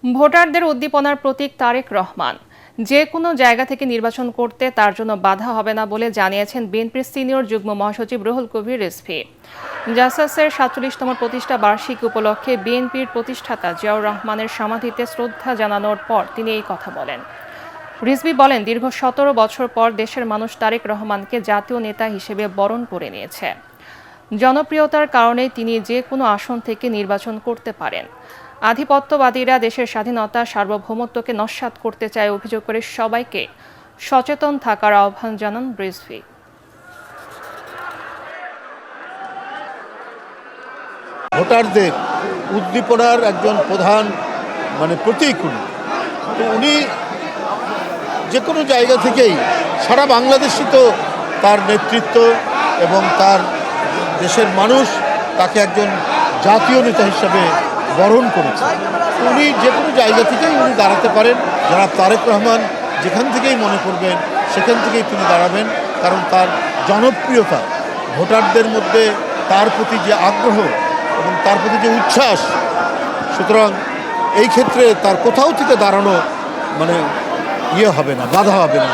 ভোটারদের উদ্দীপনার প্রতীক তারেক রহমান। যে কোনো জায়গা থেকে নির্বাচন করতে তার জন্য বাধা হবে না বলে জানিয়েছেন বিএনপির সিনিয়র যুগ্ম মহাসচিব রুহুল কবির রিজভী। জাসাসের ৪৭তম প্রতিষ্ঠা বার্ষিকী উপলক্ষে বিএনপির প্রতিষ্ঠাতা জিয়াউর রহমানের সমাধিতে শ্রদ্ধা জানানোর পর তিনি এই কথা বলেন। রিজভী বলেন, দীর্ঘ ১৭ বছর পর দেশের মানুষ তারেক রহমানকে জাতীয় নেতা হিসেবে বরণ করে নিয়েছে। জনপ্রিয়তার কারণে তিনি যে কোনো আসন থেকে নির্বাচন করতে পারেন। আধিপত্যবাদীরা দেশের স্বাধীনতা সার্বভৌমত্বকে নস্যাৎ করতে চায় অভিযোগ করে সবাইকে সচেতন থাকার আহ্বান জানান রিজভী। ভোটারদের উদ্দীপনার একজন প্রধান প্রতীক উনি যে কোনো জায়গা থেকেই সারা বাংলাদেশই তো তার নেতৃত্ব এবং তার দেশের মানুষ তাকে একজন জাতীয় নেতা হিসেবে বরণ করেছে। উনি যে কোনো জায়গা থেকেই উনি দাঁড়াতে পারেন। যারা তারেক রহমান যেখান থেকেই মনে করবেন সেখান থেকেই তিনি দাঁড়াবেন, কারণ তার জনপ্রিয়তা, ভোটারদের মধ্যে তার প্রতি যে আগ্রহ এবং তার প্রতি যে উচ্ছ্বাস, সুতরাং এই ক্ষেত্রে তার কোথাও থেকে দাঁড়ানো হবে না, বাধা হবে না।